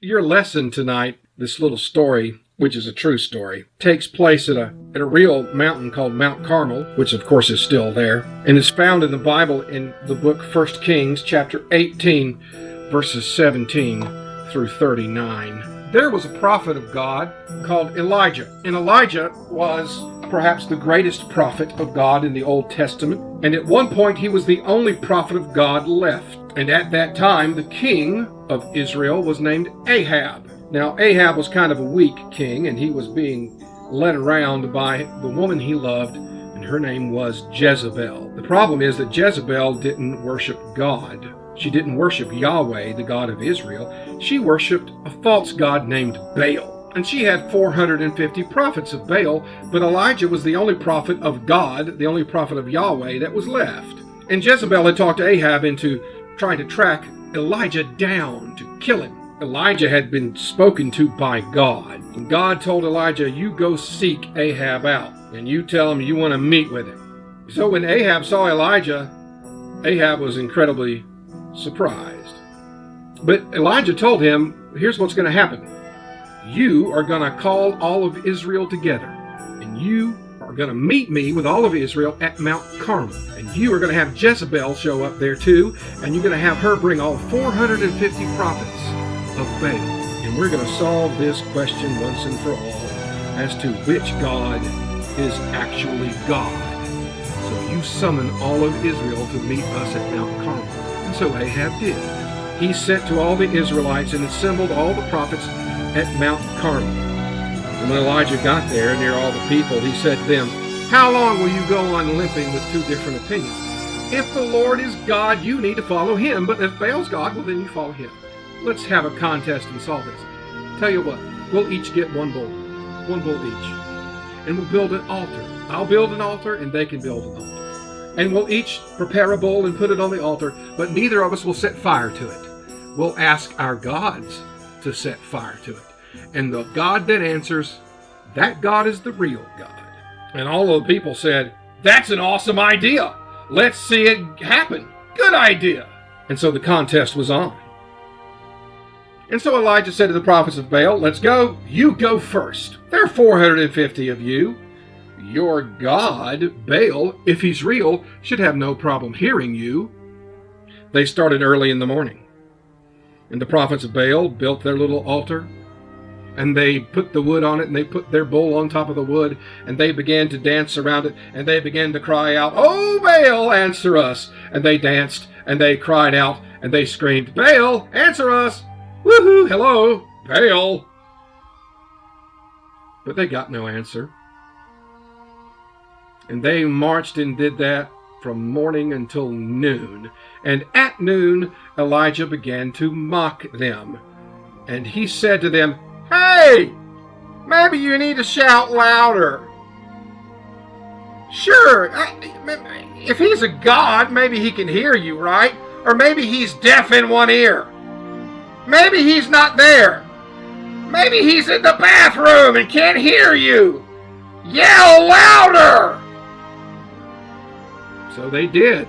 Your lesson tonight, this little story, which is a true story, takes place at a real mountain called Mt Carmel, which of course is still there, and is found in the Bible in the book 1 Kings, chapter 18, verses 17 through 39. There was a prophet of God called Elijah, and Elijah was perhaps the greatest prophet of God in the Old Testament, and at one point he was the only prophet of God left. And at that time, the king of Israel was named Ahab. Now, Ahab was kind of a weak king, and he was being led around by the woman he loved, and her name was Jezebel. The problem is that Jezebel didn't worship God. She didn't worship Yahweh, the God of Israel. She worshiped a false god named Baal. And she had 450 prophets of Baal, but Elijah was the only prophet of God, the only prophet of Yahweh that was left. And Jezebel had talked Ahab into trying to track Elijah down to kill him. Elijah had been spoken to by God. And God told Elijah, you go seek Ahab out, and you tell him you want to meet with him. So when Ahab saw Elijah, Ahab was incredibly surprised. But Elijah told him, here's what's going to happen. You are going to call all of Israel together, and you are going to meet me with all of Israel at Mount Carmel. And you are going to have Jezebel show up there too, and you're going to have her bring all 450 prophets of Baal. And we're going to solve this question once and for all as to which God is actually God. So you summon all of Israel to meet us at Mount Carmel. And so Ahab did. He sent to all the Israelites and assembled all the prophets at Mount Carmel. And when Elijah got there near all the people, he said to them, how long will you go on limping with two different opinions? If the Lord is God, you need to follow him. But if Baal's God, well, then you follow him. Let's have a contest and solve this. Tell you what, we'll each get one bull each. And we'll build an altar. I'll build an altar, and they can build an altar. And we'll each prepare a bull and put it on the altar, but neither of us will set fire to it. We'll ask our gods to set fire to it. And the God that answers, that God is the real God. And all of the people said, that's an awesome idea. Let's see it happen. Good idea. And so the contest was on. And so Elijah said to the prophets of Baal, let's go. You go first. There are 450 of you. Your God, Baal, if he's real, should have no problem hearing you. They started early in the morning. And the prophets of Baal built their little altar, and they put the wood on it, and they put their bull on top of the wood, and they began to dance around it, and they began to cry out, oh, Baal, answer us. And they danced, and they cried out, and they screamed, Baal, answer us. Woohoo, hello, Baal. But they got no answer. And they marched and did that from morning until noon. And at noon, Elijah began to mock them. And he said to them, hey, maybe you need to shout louder. Sure, if he's a god, maybe he can hear you, right? Or maybe he's deaf in one ear. Maybe he's not there. Maybe he's in the bathroom and can't hear you. Yell louder! So they did.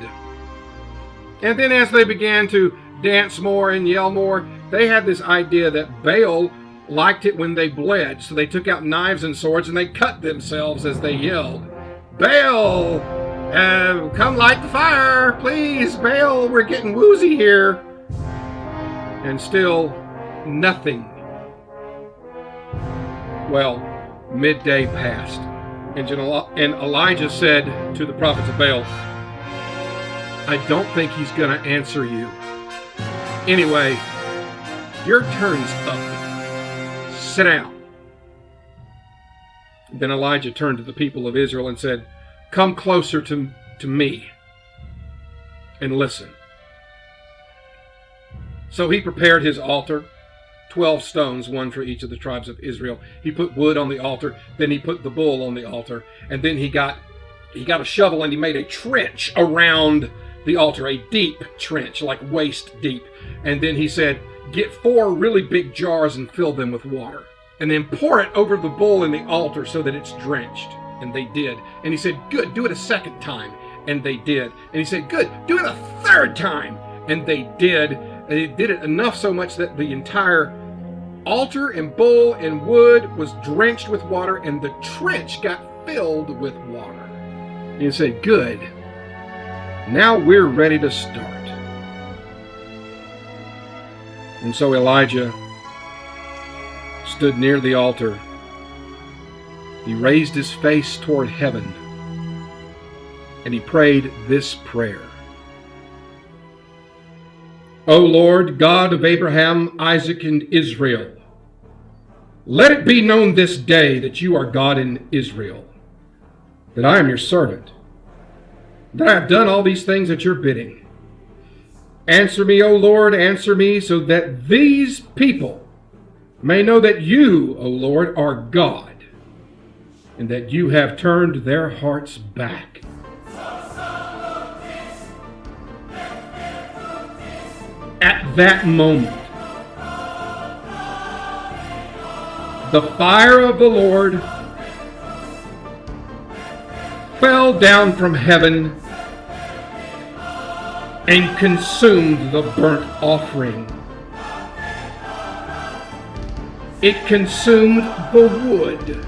And then as they began to dance more and yell more, they had this idea that Baal liked it when they bled. So they took out knives and swords and they cut themselves as they yelled, Baal, come light the fire, please, Baal, we're getting woozy here. And still nothing. Well, midday passed. And Elijah said to the prophets of Baal, I don't think he's going to answer you. Anyway, your turn's up. Sit down. Then Elijah turned to the people of Israel and said, come closer to me and listen. So he prepared his altar, 12 stones, one for each of the tribes of Israel. He put wood on the altar, then he put the bull on the altar, and then he got a shovel and he made a trench around the altar, a deep trench, like waist deep. And then he said, get 4 really big jars and fill them with water. And then pour it over the bull and the altar so that it's drenched. And they did. And he said, good, do it a second time. And they did. And he said, good, do it a third time. And they did. They did it enough so much that the entire altar and bowl and wood was drenched with water, and the trench got filled with water. And you say, good. Now we're ready to start. And so Elijah stood near the altar. He raised his face toward heaven, and he prayed this prayer. O Lord, God of Abraham, Isaac, and Israel, let it be known this day that you are God in Israel, that I am your servant, that I have done all these things at your bidding. Answer me, O Lord, answer me, so that these people may know that you, O Lord, are God, and that you have turned their hearts back. At that moment, the fire of the Lord fell down from heaven and consumed the burnt offering. It consumed the wood.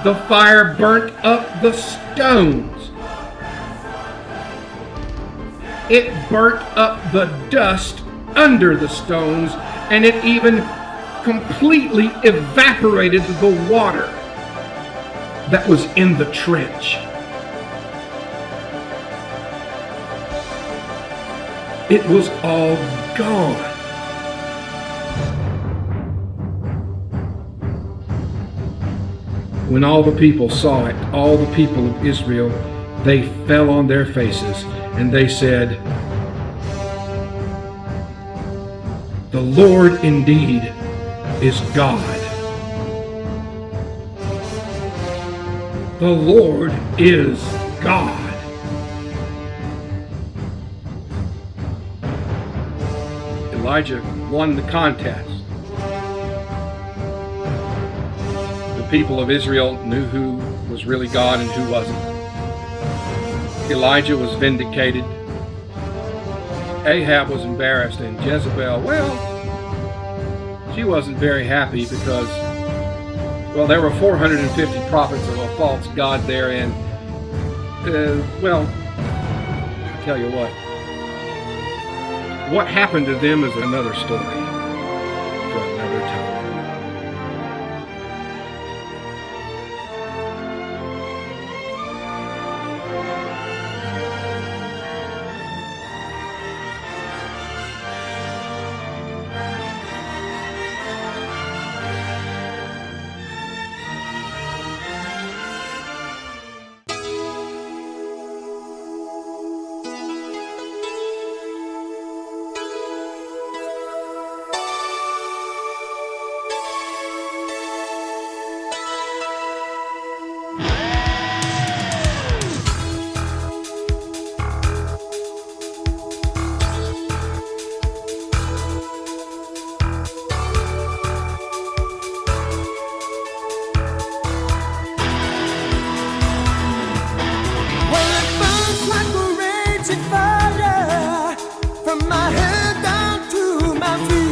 The fire burnt up the stones. It burnt up the dust under the stones, and it even completely evaporated the water that was in the trench. It was all gone. When all the people saw it, all the people of Israel, they fell on their faces, and they said, "The Lord indeed is God. The Lord is God." Elijah won the contest. The people of Israel knew who was really God and who wasn't. Elijah was vindicated. Ahab was embarrassed, and Jezebel, well, she wasn't very happy because, well, there were 450 prophets of a false god there, and, well, I'll tell you what. What happened to them is another story for another time. From my head down to my feet.